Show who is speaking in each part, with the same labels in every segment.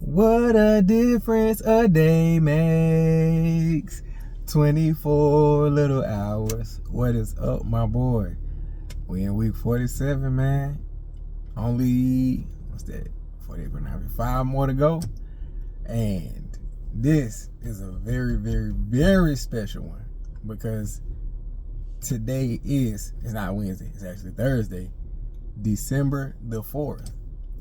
Speaker 1: What a difference a day makes. 24 little hours. What is up, my boy? We in week 47, man. Only, what's that? 48, 5 more to go. And this is a very, very, very special one because today it's not Wednesday, it's actually Thursday, December the 4th.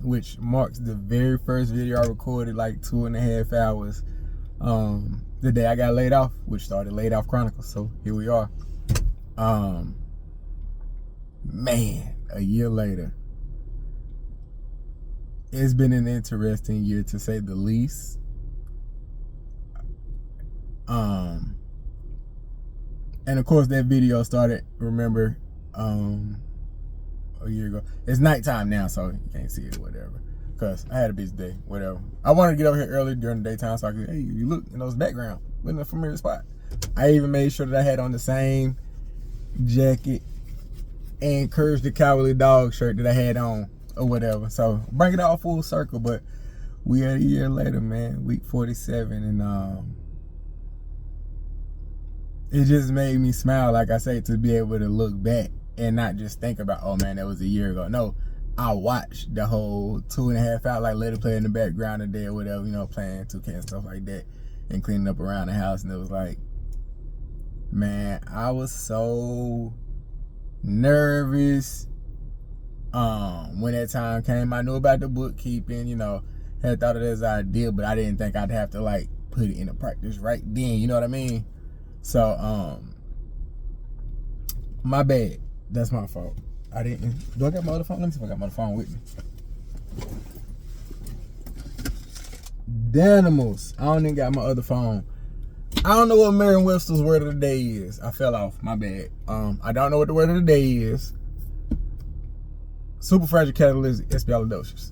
Speaker 1: Which marks the very first video I recorded, like 2.5 hours. The day I got laid off, which started Layoff Chronicles. So here we are. Man, a year later. It's been an interesting year, to say the least. And of course that video started, remember, a year ago. It's nighttime now, so you can't see it or whatever. Because I had a busy day, whatever. I wanted to get over here early during the daytime so I could, hey, you look in those background. We're in a familiar spot. I even made sure that I had on the same jacket and Courage the Cowardly Dog shirt that I had on or whatever. So bring it all full circle, but we are a year later, man. Week 47, and it just made me smile, like I say, to be able to look back and not just think about, oh man, that was a year ago. No, I watched the whole 2.5 hours, like let it play in the background today or whatever, you know, playing 2K and stuff like that and cleaning up around the house. And it was like, man, I was so nervous when that time came. I knew about the bookkeeping, you know, had thought of it as an idea, but I didn't think I'd have to like put it into practice right then, you know what I mean? So, my bad. That's my fault. I didn't. Do I got my other phone? Let me see if I got my other phone with me. Danimals. I don't even got my other phone. I don't know what Merriam-Webster's word of the day is. I fell off. My bad. I don't know what the word of the day is. Superfragilocatalysis.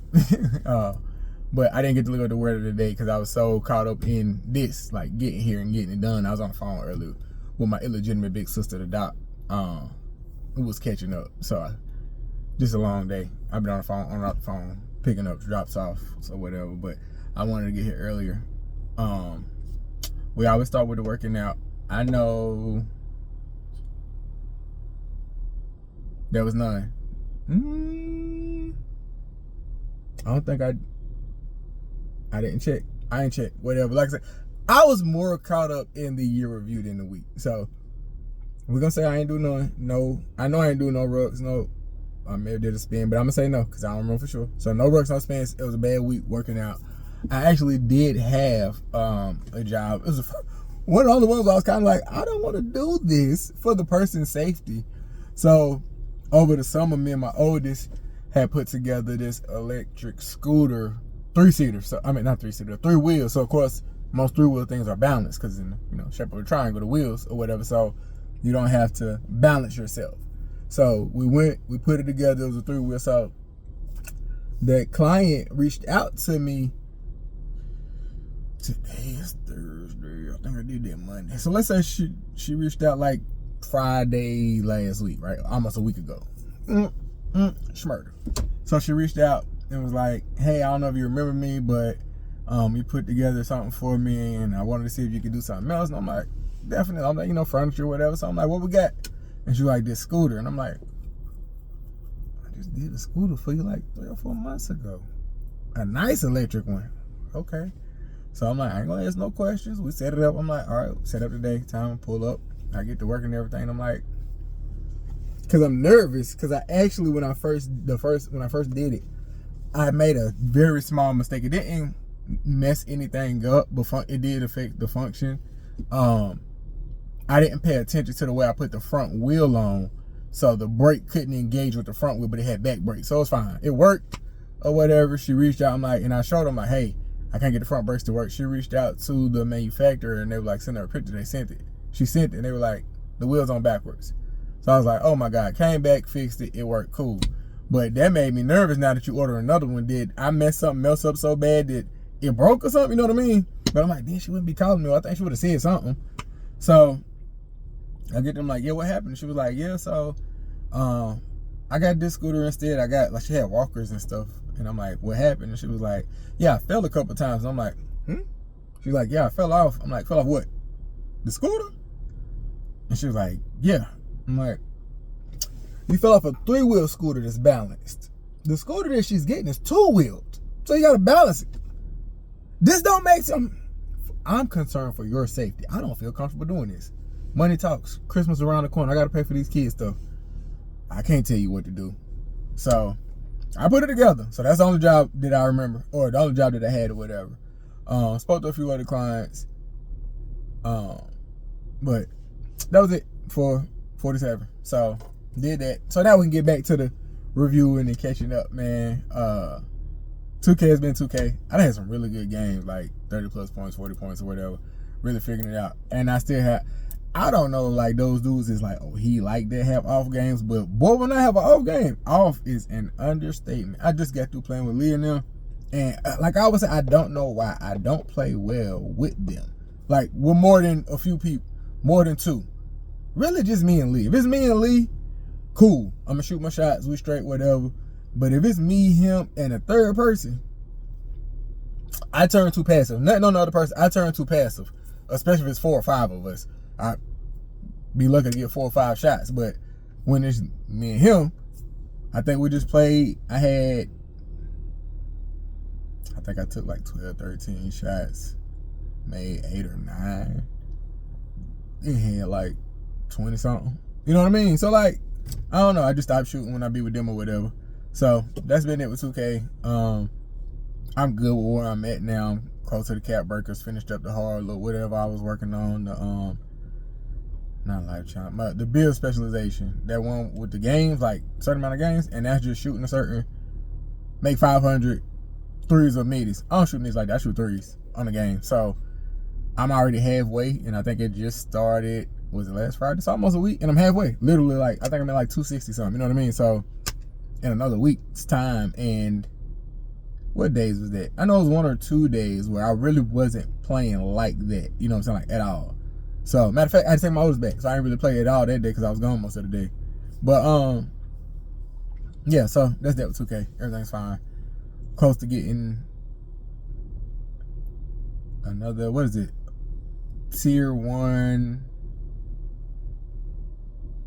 Speaker 1: But I didn't get to look at the word of the day because I was so caught up in this, like getting here and getting it done. I was on the phone earlier with my illegitimate big sister, the doc. Who was catching up. So just a long day. I've been on the phone, picking up drops off, so whatever. But I wanted to get here earlier. We always start with the working out. I know there was none. I don't think I didn't check. I ain't check. Whatever. Like I said, I was more caught up in the year review than the week. So we're gonna say I ain't do none. No, I know I ain't do no rucks. No, I may have did a spin, but I'm gonna say no because I don't remember for sure. So no rucks, no spins. It was a bad week working out. I actually did have a job. It was one of the only ones I was kind of like, I don't want to do this for the person's safety. So over the summer, me and my oldest had put together this electric scooter, 3-seater. So I mean not 3-seater, 3 wheels. So of course most 3-wheel things are balanced because in the shape of a triangle, the wheels or whatever. So you don't have to balance yourself. So we put it together. It was a 3-wheel. So that client reached out to me. Today is Thursday. I think I did that Monday. So let's say she reached out like Friday last week, right? Almost a week ago. Schmurder. So she reached out and was like, hey, I don't know if you remember me, but you put together something for me and I wanted to see if you could do something else. And I'm like, definitely. I'm like, furniture or whatever. So I'm like, what we got? And she like, this scooter. And I'm like, I just did a scooter for you like 3 or 4 months ago. A nice electric one. Okay. So I'm like, I ain't gonna ask no questions. We set it up. I'm like, all right, set up today. Time to pull up. I get to work and everything. I'm like, cause I'm nervous. Cause I actually, when I first did it, I made a very small mistake. It didn't mess anything up, but it did affect the function. I didn't pay attention to the way I put the front wheel on, so the brake couldn't engage with the front wheel, but it had back brakes, so it's fine. It worked or whatever. She reached out, and I showed them like, hey, I can't get the front brakes to work. She reached out to the manufacturer and they were like, send her a picture. They sent it. She sent it and they were like, the wheel's on backwards. So I was like, oh my God, came back, fixed it, it worked, cool. But that made me nervous now that you order another one. Did I mess something else up so bad that it broke or something? You know what I mean? But I'm like, then she wouldn't be calling me. I think she would have said something. So I get them like, yeah, what happened? She was like, yeah, so I got this scooter instead. I got, like, she had walkers and stuff. And I'm like, what happened? And she was like, yeah, I fell a couple times. And I'm like, She's like, yeah, I fell off. I'm like, fell off what? The scooter? And she was like, yeah. I'm like, you fell off a 3-wheel scooter that's balanced. The scooter that she's getting is 2-wheeled. So you got to balance it. This don't make sense. I'm concerned for your safety. I don't feel comfortable doing this. Money talks. Christmas around the corner. I got to pay for these kids stuff. I can't tell you what to do. So I put it together. So that's the only job that I remember, or the only job that I had or whatever. Spoke to a few other clients. But that was it for 47. So did that. So now we can get back to the reviewing and catching up, man. 2K has been 2K. I had some really good games, like 30 plus points, 40 points or whatever. Really figuring it out. And I still have, I don't know, like those dudes is like, oh, he like that have off games. But boy, when I have an off game, off is an understatement. I just got through playing with Lee and them. And like I always say, I don't know why I don't play well with them. Like, we're more than a few people, more than 2. Really just me and Lee. If it's me and Lee, cool. I'm going to shoot my shots, we straight, whatever. But if it's me, him, and a third person, I turn too passive. Nothing on the other person, I turn too passive. Especially if it's 4 or 5 of us. I'd be lucky to get 4 or 5 shots. But when it's me and him, I think we just played, I think I took like 12, 13 shots. Made 8 or 9. It had like 20 something. You know what I mean? So like, I don't know. I just stopped shooting when I be with them or whatever. So that's been it with 2K. I'm good with where I'm at now. I'm close to the cap breakers. Finished up the hard look, whatever I was working on. The not life challenge, but the build specialization. That one with the games, like certain amount of games, and that's just shooting a certain, make 500 threes or middies. I don't shoot these like that. I shoot threes on the game. So I'm already halfway, and I think it just started, was it last Friday? It's almost a week, and I'm halfway. Literally, like, I think I'm at like 260 something, you know what I mean? So, in another week's time, and what days was that? I know it was 1 or 2 days where I really wasn't playing like that, you know what I'm saying, like, at all. So, matter of fact, I had to take my oldest back, so I didn't really play at all that day because I was gone most of the day. But, yeah, so that's that with 2K. Everything's fine. Close to getting another, what is it? Tier 1,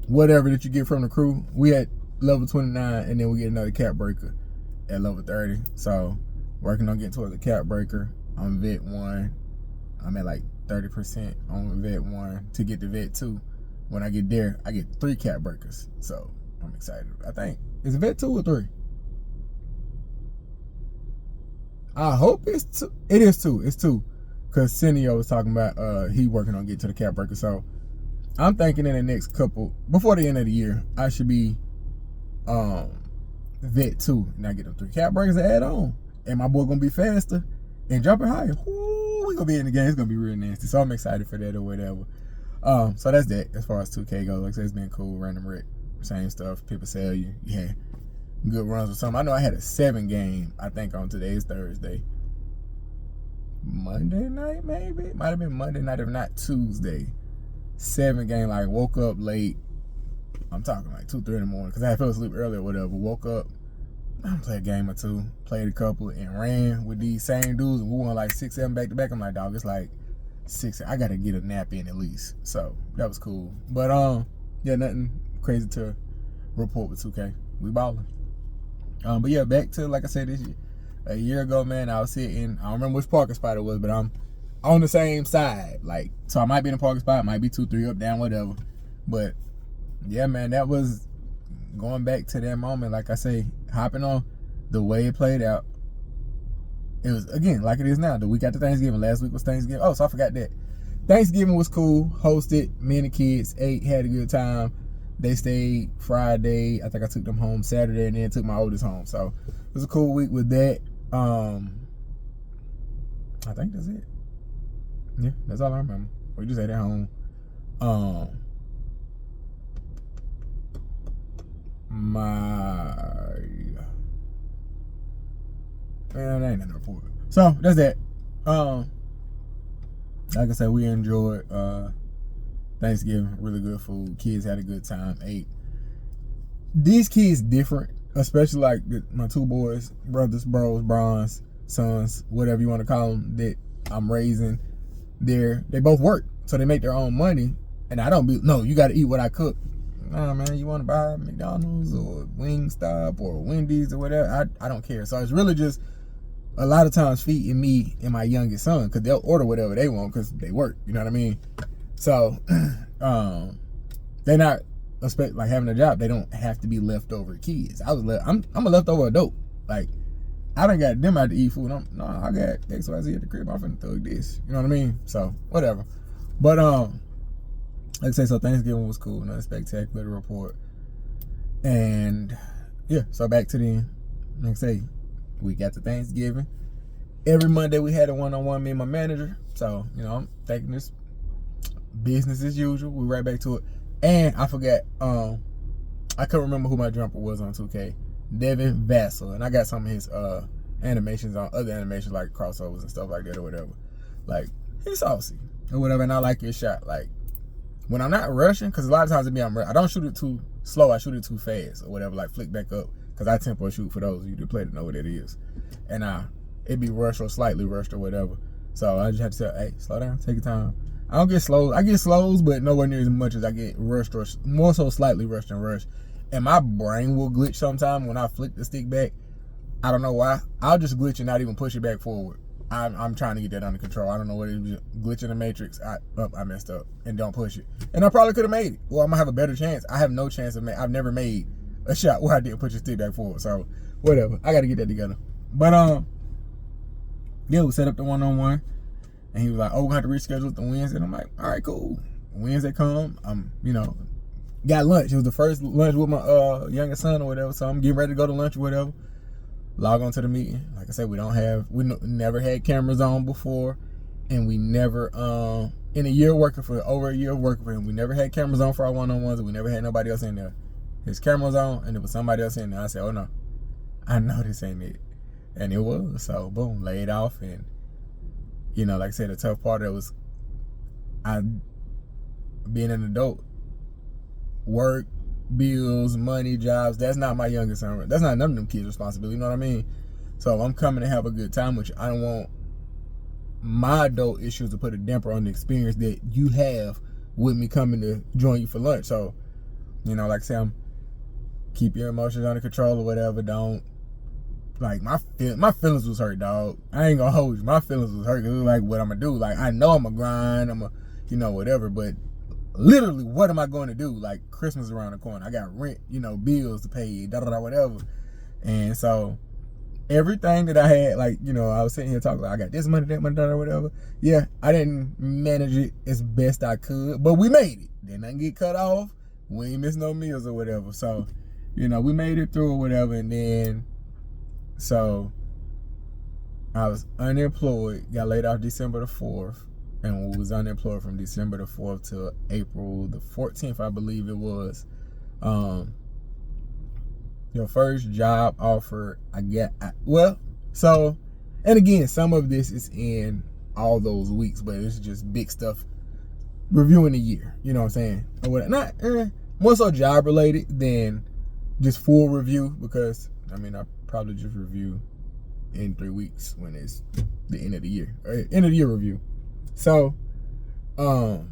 Speaker 1: whatever that you get from the crew. We at level 29, and then we get another cap breaker at level 30. So working on getting towards the cap breaker. I'm vet 1. I'm at like 30% on vet 1 to get to vet 2. When I get there, I get 3 cap breakers. So I'm excited. I think, is it vet 2 or 3? I hope it's 2. It is 2. It's 2. Because Cineo was talking about he working on getting to the cap breaker. So I'm thinking in the next couple, before the end of the year, I should be vet 2. And I get them 3 cap breakers to add on. And my boy gonna be faster and jumping higher. Ooh, we gonna be in the game. It's gonna be real nasty. So I'm excited for that or whatever. So that's that as far as 2K goes. Like I said, it's been cool. Random wreck, same stuff. People sell you. Yeah, good runs or something. I know I had a 7 game, I think, on today's Thursday. Monday night, maybe? It might have been Monday night, if not Tuesday. 7 game, like, woke up late. I'm talking like 2, 3 in the morning, because I fell asleep early or whatever. Woke up, I played a game or 2, played a couple, and ran with these same dudes, and we won like 6, 7 back to back. I'm like, dog, it's like 6. I gotta get a nap in at least. So that was cool. But yeah, nothing crazy to report with 2K. We balling. But yeah, back to, like I said, this year. A year ago, man, I was sitting, I don't remember which parking spot it was, but I'm on the same side. Like, so I might be in a parking spot, might be 2, 3 up, down, whatever. But yeah, man, that was going back to that moment. Like I say, hopping on the way it played out. It was, again, like it is now. The week after Thanksgiving. Last week was Thanksgiving. Oh, so I forgot that. Thanksgiving was cool. Hosted. Me and the kids ate, had a good time. They stayed Friday. I think I took them home Saturday and then took my oldest home. So it was a cool week with that. I think that's it. Yeah, that's all I remember. We just ate at home. That ain't nothing to report. So that's that. Like I said, we enjoyed Thanksgiving. Really good food. Kids had a good time. Ate. these kids different, especially like my two boys, brothers, bros, bronze, sons, whatever you want to call them, that I'm raising. They both work, so they make their own money, and I don't be, no, you got to eat what I cook. Nah, man, you want to buy McDonald's or Wingstop or Wendy's or whatever, I don't care. So it's really just a lot of times feeding me and my youngest son, because they'll order whatever they want because they work, you know what I mean? So they're not expect like having a job. They don't have to be leftover kids. I'm a leftover adult. Like, I done got them out to eat food. I got XYZ at the crib. I'm finna thug this. You know what I mean? So whatever. But like I say, so Thanksgiving was cool. Nothing spectacular to report. And yeah, so back to the, like I say, week after Thanksgiving. Every Monday we had a one-on-one, me and my manager. So, you know, I'm thinking this business as usual. We right back to it. And I forgot, I couldn't remember who my jumper was on 2K. Devin Vassell. And I got some of his animations on other animations like crossovers and stuff like that or whatever. Like, he's saucy or whatever. And I like his shot. Like, when I'm not rushing, because a lot of times I don't shoot it too slow. I shoot it too fast or whatever. Like, flick back up. Because I tempo shoot for those of you that play to know what it is. And it'd be rushed or slightly rushed or whatever. So I just have to say, hey, slow down, take your time. I don't get slows. I get slows, but nowhere near as much as I get rushed, or more so slightly rushed than rushed. And my brain will glitch sometime when I flick the stick back. I don't know why. I'll just glitch and not even push it back forward. I'm trying to get that under control. I don't know what it is. Glitch in the matrix. I messed up and don't push it. And I probably could have made it. Well, I'm gonna have a better chance. I have no chance of I've never made a shot where I didn't push the stick back forward. So whatever. I got to get that together. But yeah, we set up the one-on-one. And he was like, oh, we're going to have to reschedule the Wednesday. And I'm like, all right, cool. Wednesday come, you know, got lunch. It was the first lunch with my youngest son or whatever. So I'm getting ready to go to lunch or whatever. Log on to the meeting. Like I said, we never had cameras on before. And we never, in a year working for, over a year of working for him, we never had cameras on for our one-on-ones. And we never had nobody else in there. His camera was on and there was somebody else in there. I said, oh no, I know this ain't it. And it was. So boom, laid off. And you know, like I said, the tough part of it was being an adult. Work, bills, money, jobs, that's not my youngest son. That's not none of them kids' responsibility, you know what I mean? So I'm coming to have a good time with you. I don't want my adult issues to put a damper on the experience that you have with me coming to join you for lunch. So, you know, like I say, keep your emotions under control or whatever. Don't, like, my feelings was hurt, dog. I ain't gonna hold you. My feelings was hurt because it was like, what I'm gonna do? Like, I know I'm gonna grind, you know, whatever, but literally, what am I going to do? Like, Christmas around the corner. I got rent, you know, bills to pay, whatever. And so, everything that I had, like, you know, I was sitting here talking, like, I got this money, that money, whatever. Yeah, I didn't manage it as best I could, but we made it. Didn't nothing get cut off. We ain't miss no meals or whatever. So, you know, we made it through or whatever, and then, so, I was unemployed, got laid off December the 4th, and was unemployed from December the 4th to April the 14th, I believe it was. Your first job offer I got, so, and again, some of this is in all those weeks, but it's just big stuff, reviewing the year, you know what I'm saying? Or what, not, more so job related than just full review, because, I mean, I probably just review in 3 weeks when it's the end of the year, or end of the year review. So, the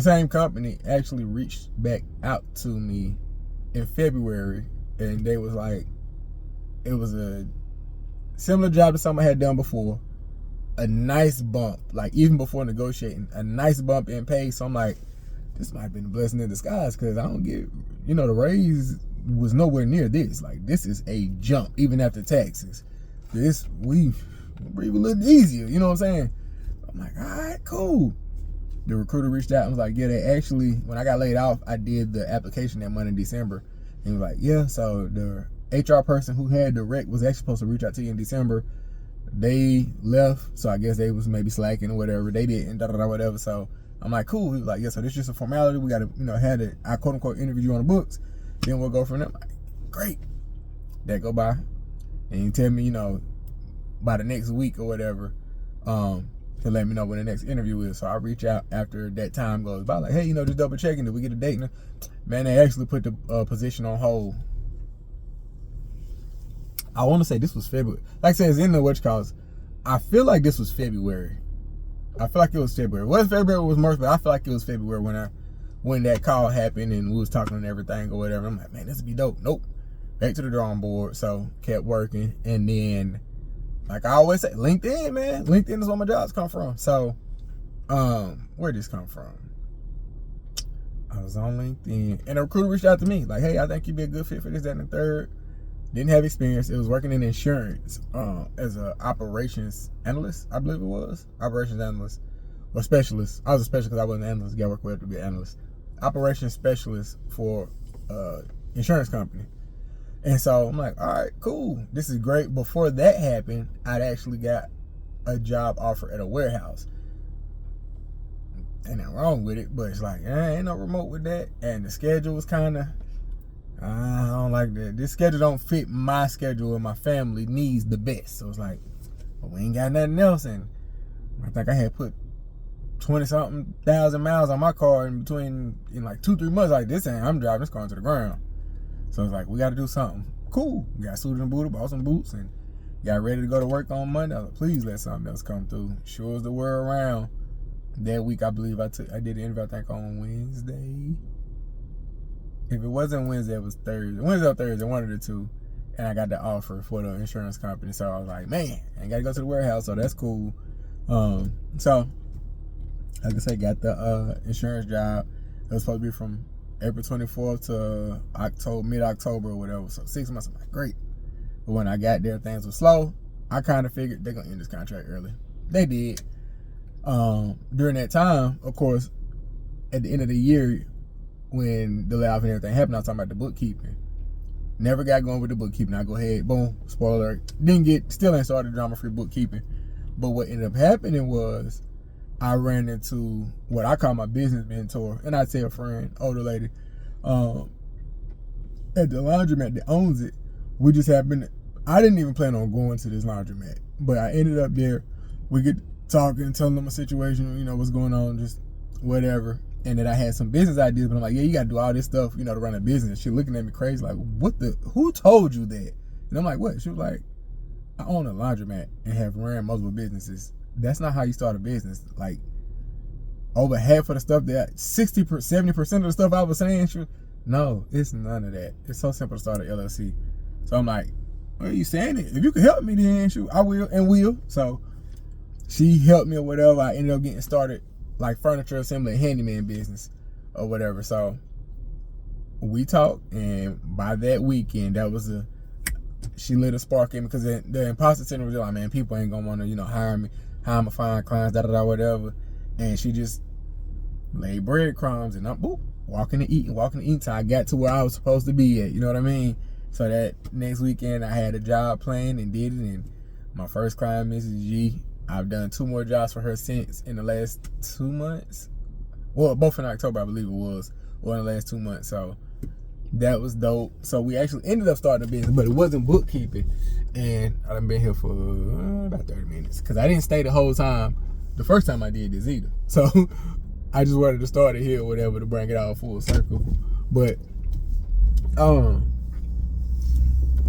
Speaker 1: same company actually reached back out to me in February, and they was like, it was a similar job to something I had done before, a nice bump, like even before negotiating, a nice bump in pay. So I'm like, this might have been a blessing in disguise, because I don't get, you know, the raise was nowhere near this. Like, this is a jump, even after taxes. We breathe a little easier, you know what I'm saying? I'm like, all right, cool. The recruiter reached out and was like, yeah, they actually, when I got laid off, I did the application that month in December. And he was like, yeah, so the HR person who had the rec was actually supposed to reach out to you in December. They left, so I guess they was maybe slacking or whatever. They didn't, whatever. So I'm like, cool. He was like, yeah, so this is just a formality. We got to, you know, had it, I quote unquote interview you on the books. Then we'll go from there. I'm like, great. That go by. And you tell me, you know, by the next week or whatever, to let me know when the next interview is. So I reach out after that time goes by, like, hey, just double checking, did we get a date? Man, they actually put the position on hold. I want to say this was February. Like I said, it's in the which cause. I feel like this was February. I feel like it was February. It wasn't February, it was March, but I feel like it was February when that call happened and we was talking and everything or whatever. I'm like, man, this would be dope. Nope. Back to the drawing board. So kept working. And then, like I always say, LinkedIn, man. LinkedIn is where my jobs come from. So, where'd this come from? I was on LinkedIn and a recruiter reached out to me. Like, hey, I think you'd be a good fit for this, that, and the third. Didn't have experience. It was working in insurance as an operations analyst, I believe it was. Operations analyst or specialist. I was a specialist because I wasn't an analyst. Got to work with to be an analyst. Operations specialist for insurance company. And so I'm like, all right, cool. This is great. Before that happened, I'd actually got a job offer at a warehouse. Ain't nothing wrong with it, but it's like, ain't no remote with that. And the schedule was kind of, I don't like that. This schedule don't fit my schedule and my family needs the best. So it's like, well, we ain't got nothing else. And I think I had put 20-something thousand miles on my car in like 2-3 months. Like, I'm driving this car into the ground. So it's like, we got to do something. Cool. Got suited and booted, bought some boots, and got ready to go to work on Monday. I was like, please let something else come through. Sure as the word around. That week, I believe I did the interview, I think, on Wednesday. If it wasn't Wednesday, it was Thursday. Wednesday or Thursday, one of the two. And I got the offer for the insurance company. So I was like, man, I ain't got to go to the warehouse, so that's cool. So, like I said, got the insurance job. It was supposed to be from April 24th to mid-October or whatever. So 6 months, I'm like, great. But when I got there, things were slow. I kind of figured they're going to end this contract early. They did. During that time, of course, at the end of the year, when the layoff and everything happened, I was talking about the bookkeeping. Never got going with the bookkeeping. I go ahead, boom, spoiler. Still ain't started drama-free bookkeeping. But what ended up happening was I ran into what I call my business mentor, and I tell a friend, older lady, at the laundromat that owns it. We just happened. I didn't even plan on going to this laundromat, but I ended up there. We get talking, telling them a situation, what's going on, just whatever. And then I had some business ideas, but I'm like, yeah, you got to do all this stuff, to run a business. She looking at me crazy, like, who told you that? And I'm like, what? She was like, I own a laundromat and have ran multiple businesses. That's not how you start a business. Like, over half of the stuff 70% of the stuff I was saying, no, it's none of that. It's so simple to start an LLC. So I'm like, well, you saying it? If you can help me, then I will and will. So she helped me or whatever. I ended up getting started like furniture assembly and handyman business or whatever. So we talked, and by that weekend, she lit a spark in me, because the imposter syndrome was like, man, people ain't gonna want to, hire me, how I'm gonna find clients, whatever. And she just laid breadcrumbs, and I'm walking and eating till I got to where I was supposed to be at. You know what I mean? So that next weekend, I had a job planned and did it. And my first client, Mrs. G, I've done 2 more jobs for her since in the last 2 months. Well, both in October, I believe it was, or in the last 2 months. So that was dope. So we actually ended up starting a business, but it wasn't bookkeeping. And I've been here for about 30 minutes, because I didn't stay the whole time the first time I did this either. So I just wanted to start it here or whatever to bring it all full circle. But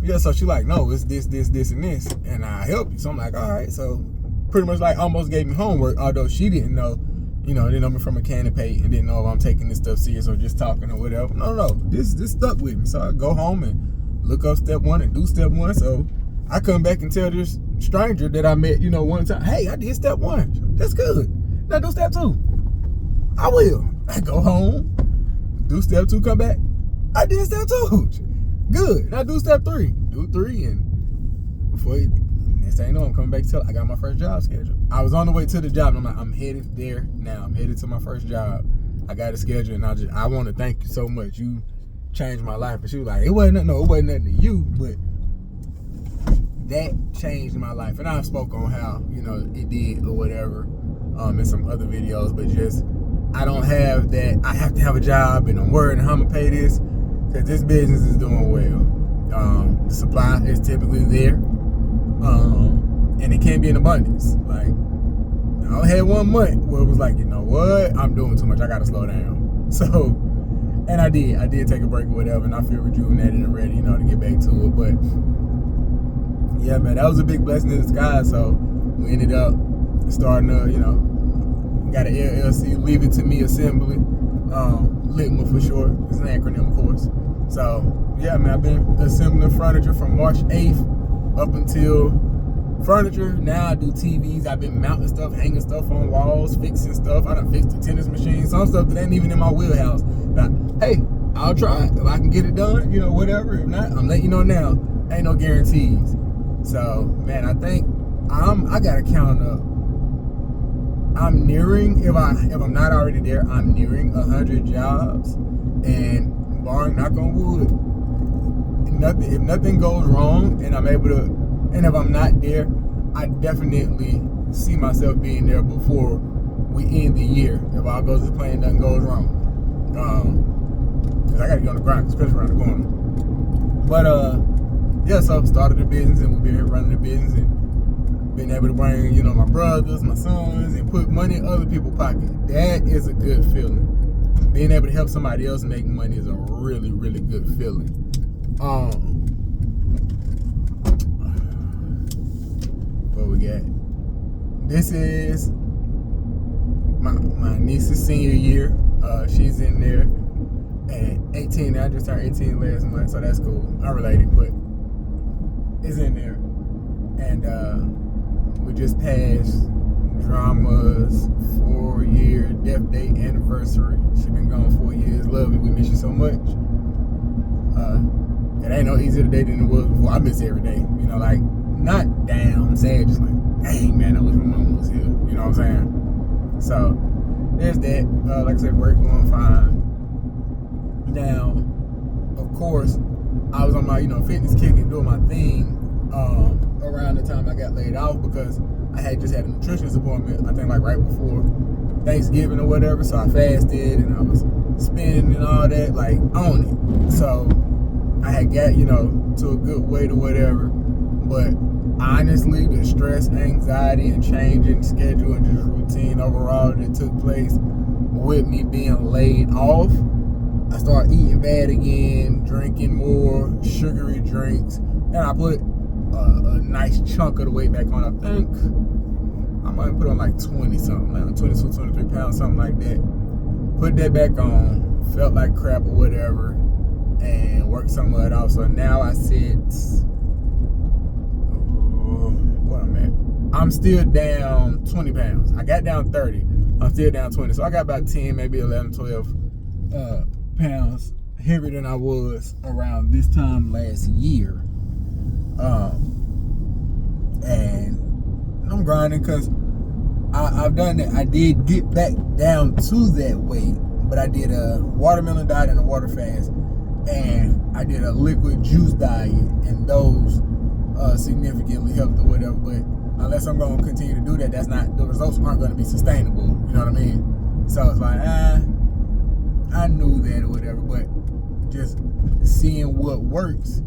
Speaker 1: yeah, so she like, no, it's this, and this, and I help you. So I'm like, all right. So pretty much like almost gave me homework, although she didn't know, didn't know me from a can of paint and didn't know if I'm taking this stuff serious or just talking or whatever. No, this stuck with me. So I go home and look up step 1 and do step 1. So I come back and tell this stranger that I met, one time, hey, I did step 1. That's good. Now do step 2. I will. I go home, do step 2, come back. I did step 2. Good. Now do step 3. Do 3, and before next thing you know, I'm coming back to I got my first job schedule. I was on the way to the job, and I'm like, I'm headed there now. I'm headed to my first job. I got a schedule, and I want to thank you so much. You changed my life. And she was like, it wasn't nothing to you, but that changed my life. And I spoke on how, it did or whatever in some other videos, but just, I don't have that, I have to have a job and I'm worried how I'm going to pay this, because this business is doing well. The supply is typically there, and it can be in abundance. Like, I only had 1 month where it was like, you know what, I'm doing too much, I gotta slow down. So, and I did take a break or whatever, and I feel rejuvenated and ready, you know, to get back to it. But yeah, man, that was a big blessing in disguise. So we ended up starting to, you know, got an LLC, Leave It To Me Assembly, LITMA for short. It's an acronym, of course. So yeah, man, I've been assembling furniture from March 8th up until furniture. Now I do TVs. I've been mounting stuff, hanging stuff on walls, fixing stuff. I done fixed the tennis machine, some stuff that ain't even in my wheelhouse. Now, hey, I'll try it. If I can get it done, you know, whatever. If not, I'm letting you know now. Ain't no guarantees. So, man, I think I gotta count up. I'm nearing, if I'm not already there, I'm nearing 100 jobs. And barring, knock on wood, if nothing goes wrong and I'm able to, and if I'm not there, I definitely see myself being there before we end the year. If all goes as planned, nothing goes wrong. Cause I gotta get on the grind, especially around the corner. But yeah, so started the business, and we've been running the business and been able to bring, you know, my brothers, my sons, and put money in other people's pockets. That is a good feeling. Being able to help somebody else make money is a really, really good feeling. What we got? This is my niece's senior year. She's in there at 18. I just turned 18 last month, so that's cool. Unrelated, but it's in there. And we just passed Drama's 4-year death date anniversary. She been gone 4 years. Love you. We miss you so much. It ain't no easier day than it was before. I miss every day. You know, like, not down, sad, just like, dang, man, I wish my mom was here. You know what I'm saying? So, there's that. Like I said, work going fine. Now, of course, I was on my, you know, fitness kick and doing my thing around the time I got laid off, because I had just had a nutritionist appointment, I think like right before Thanksgiving or whatever. So I fasted and I was spinning and all that, like on it. So I had got, you know, to a good weight or whatever. But honestly, the stress, anxiety, and changing schedule and just routine overall that took place with me being laid off, I started eating bad again, drinking more sugary drinks, and I put a nice chunk of the weight back on. I think I might put on like 20 something, like 22, 23 pounds, something like that. Put that back on, felt like crap or whatever, and worked some of it off. So now I sit, what I'm at, I'm still down 20 pounds. I got down 30, I'm still down 20. So I got about 10, maybe 11, 12 pounds heavier than I was around this time last year. And I'm grinding because I've done that. I did get back down to that weight, but I did a watermelon diet and a water fast, and I did a liquid juice diet, and those significantly helped or whatever. But unless I'm going to continue to do that, the results aren't going to be sustainable. You know what I mean? So it's like, I knew that or whatever, but just seeing what works.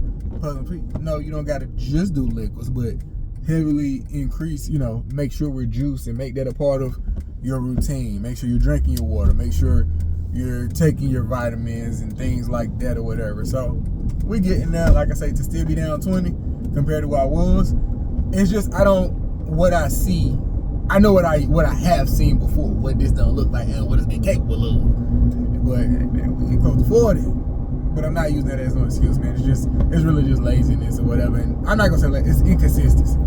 Speaker 1: No, you don't got to just do liquids, but heavily increase, you know, make sure we're juiced and make that a part of your routine. Make sure you're drinking your water. Make sure you're taking your vitamins and things like that or whatever. So we're getting there, like I say, to still be down 20 compared to what I was. It's just, what I see, I know what I have seen before, what this don't look like and what it's been capable of. But we get close to 40. But I'm not using that as no excuse, man. It's really just laziness or whatever. And I'm not gonna say like it's inconsistency.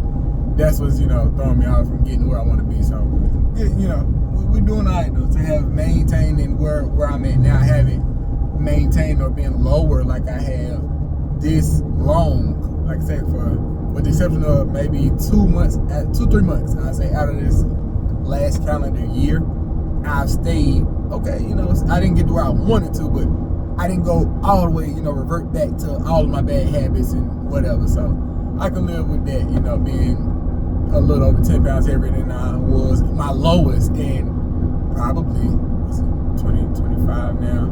Speaker 1: That's what's, you know, throwing me off from getting where I want to be. So, you know, we're doing all right though. To have maintained and where I'm at now, I haven't maintained or been lower like I have this long. Like I said, with the exception of maybe 3 months, I say, out of this last calendar year, I've stayed okay. You know, I didn't get to where I wanted to, but I didn't go all the way, you know, revert back to all of my bad habits and whatever. So I can live with that, you know, being a little over 10 pounds heavier than I was my lowest in probably 25 now.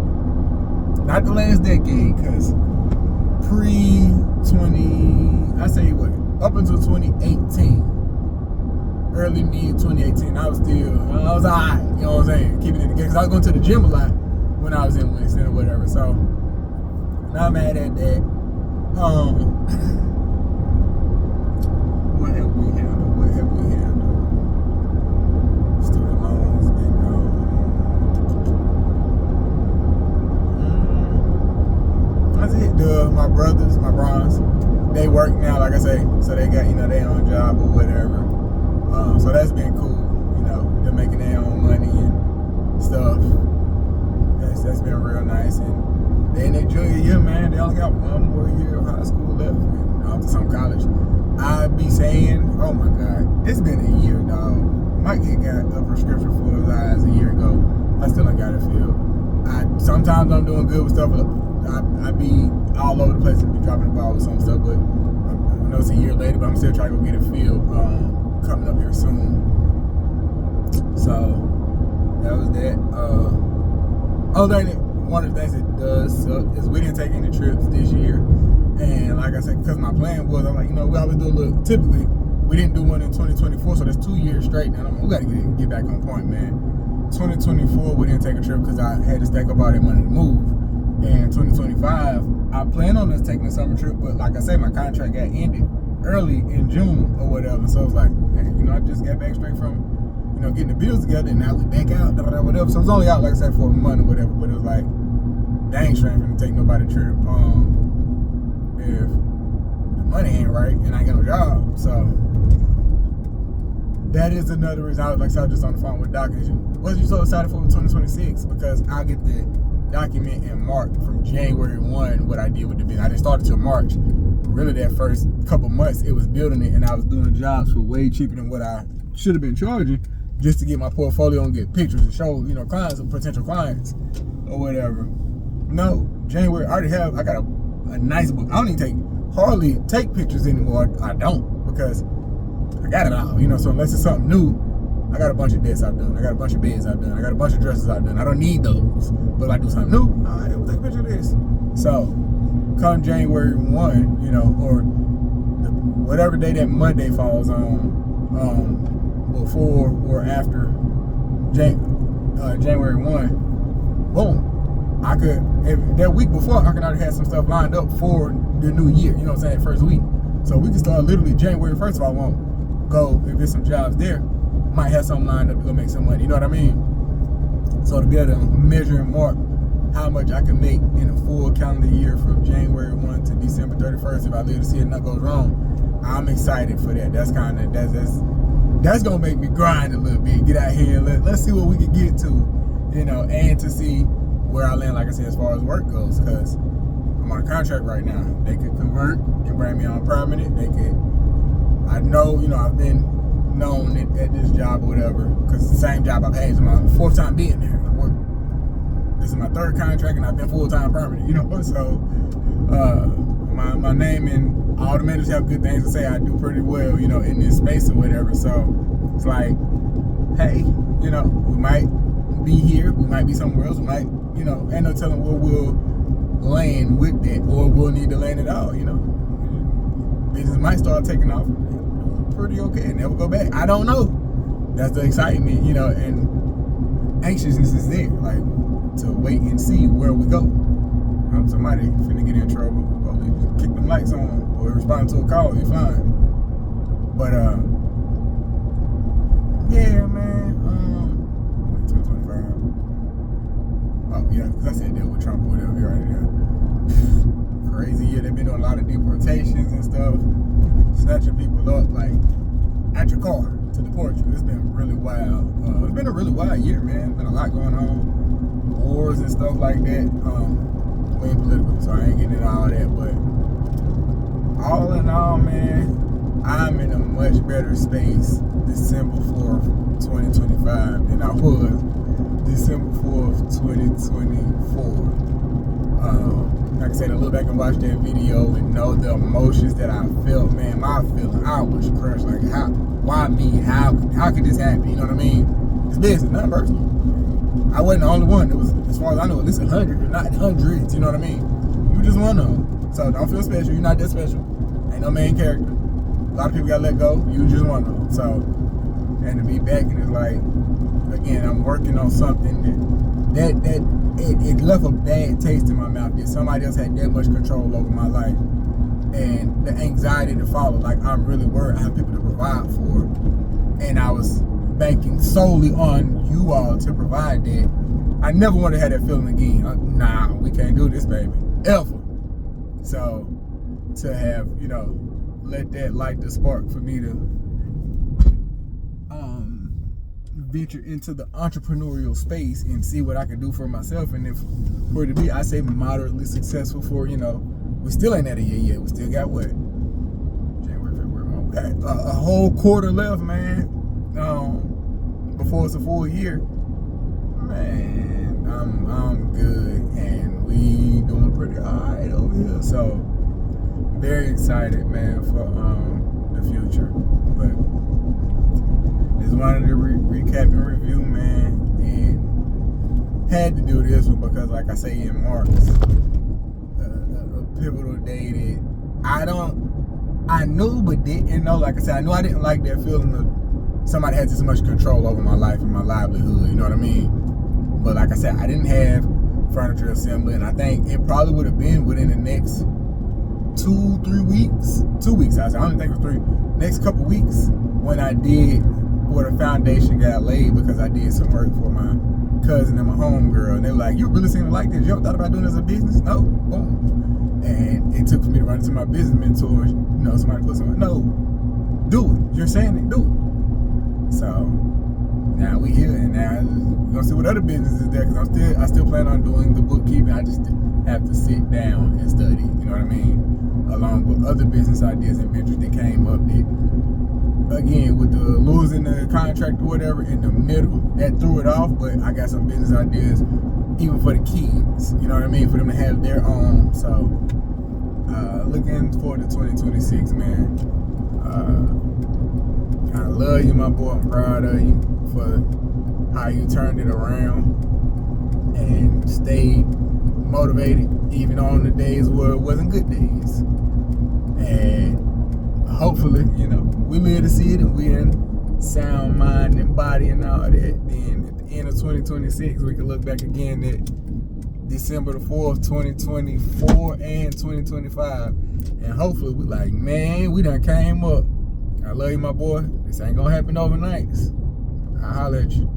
Speaker 1: Not the last decade, because pre-20, I say what, up until 2018, early mid 2018, I was alright, you know what I'm saying, keeping it together, because I was going to the gym a lot when I was in Winston or whatever. So not mad at that. What have we handled? Student loans been gone. That's it. My brothers, my bros, they work now, like I say, so they got, their own job or whatever. So that's been cool, they're making their own money and stuff. That's been real nice. And they in their junior year, man, they only got one more year of high school left and off to some college. I be saying, oh my God, it's been a year, dog. Mike had got a prescription for his eyes a year ago. I still ain't got it filled. Sometimes I'm doing good with stuff, but I be all over the place and be dropping the ball with some stuff, but I know it's a year later, but I'm still trying to go get it filled, coming up here soon. So that was that. One of the things that does suck is we didn't take any trips this year. And like I said, because my plan was, I'm like, we always do a little, typically, we didn't do one in 2024, so that's 2 years straight now. We got to get back on point, man. 2024, we didn't take a trip because I had to stack up all that money to move. And 2025, I plan on us taking a summer trip, but like I said, my contract got ended early in June or whatever. So it's like, hey, I just got back straight from, getting the bills together, and now we back out, whatever. So it was only out, like I said, for a month or whatever, but it was like, dang straight for me to take nobody trip. If the money ain't right and I ain't got no job. So that is another reason I was just on the phone with Doc. What you so excited for 2026? Because I get the document and mark from January 1 what I did with the business. I didn't start until March. Really, that first couple months, it was building it, and I was doing jobs for way cheaper than what I should have been charging, just to get my portfolio and get pictures and show, clients or potential clients or whatever. No, January, I got a nice book. I don't even hardly take pictures anymore. I don't, because I got it all, so unless it's something new, I got a bunch of desks I've done. I got a bunch of beds I've done. I got a bunch of dresses I've done. I don't need those. But if I do something new, all right, we'll take a picture of this. So come January 1, or whatever day that Monday falls on, before or after January 1, boom. I could, that week before, I could already have some stuff lined up for the new year, first week. So we can start literally January 1st if I won't go, if there's some jobs there, might have something lined up to go make some money, you know what I mean? So to be able to measure and mark how much I can make in a full calendar year from January 1 to December 31st, if I live to see it not goes wrong, I'm excited for that. That's gonna make me grind a little bit, get out here and let's see what we can get to, and to see where I land, like I said, as far as work goes, because I'm on a contract right now. They could convert and bring me on permanent. I know, I've been known at this job or whatever, because it's the same job I've had. It's my fourth time being there. This is my third contract, and I've been full-time permanent, so my name and all the managers have good things to say. I do pretty well, in this space or whatever. So it's like, hey, we might be here, we might be somewhere else, we might, ain't no telling where we'll land with that, or we'll need to land it all, Business might start taking off pretty okay and never go back. I don't know. That's the excitement, and anxiousness is there, like, to wait and see where we go. Somebody finna get in trouble, probably kick them lights on or respond to a call, you're fine. But yeah, man. 2025. Oh yeah, because I said that with Trump or whatever. You're right there. Crazy year. They've been doing a lot of deportations and stuff, snatching people up like at your car to deport you. It's been really wild. It's been a really wild year, man. Been a lot going on, wars and stuff like that. We ain't political, so I ain't getting into all that. But all in all, man, I'm in a much better space December 4th, 2025 than I was December 4th, 2024. Like I said, I look back and watch that video and know the emotions that I felt, man. My feeling, I was crushed. Like, why me? How could this happen? You know what I mean? It's business, not personal. I wasn't the only one. It was, as far as I know, at least 100, or not hundreds. You know what I mean? You just one of them. So don't feel special. You're not that special. Ain't no main character. A lot of people got let go. You just one of them. So and to be back and it's like, again, I'm working on something that it left a bad taste in my mouth. That somebody else had that much control over my life, and the anxiety to follow. Like, I'm really worried. I have people to provide for, and I was banking solely on you all to provide that. I never want to have that feeling again. Nah, we can't do this, baby, ever. So to have, let that light the spark for me to venture into the entrepreneurial space and see what I can do for myself, and if for it to be, I say, moderately successful for, we still ain't at a year yet. We still got what? January, February, March. We got a whole quarter left, man. Before it's a full year. Man, I'm good, and we doing pretty alright over here. So very excited, man, for the future. But just wanted to recap and review, man, and had to do this one because, like I say, it marks a pivotal day that I knew but didn't know. Like I said, I knew I didn't like that feeling of somebody had this much control over my life and my livelihood, you know what I mean? But like I said, I didn't have furniture assembly, and I think it probably would have been within the next 2-3 weeks. 2 weeks, I don't think it was 3. Next couple weeks when I did where the foundation got laid, because I did some work for my cousin and my homegirl, and they were like, "You really seem to like this. You ever thought about doing this as a business?" No, boom. And it took for me to run into my business mentor. Somebody put something. No, do it. You're saying it. Do it. So now we here, and now we're gonna see what other business is there, because I still plan on doing the bookkeeping. I just have to sit down and study. You know what I mean? Along with other business ideas and ventures that came up that, again, with the losing the contract or whatever in the middle, that threw it off. But I got some business ideas even for the kids, you know what I mean, for them to have their own. So looking forward to 2026, man. I love you, my boy. I'm proud of you for how you turned it around and stayed motivated even on the days where it wasn't good days. And hopefully, we live to see it, and we in sound mind and body and all that. Then at the end of 2026, we can look back again at December the 4th, 2024 and 2025, and hopefully we like, man, we done came up. I love you, my boy. This ain't gonna happen overnight. I'll holler at you.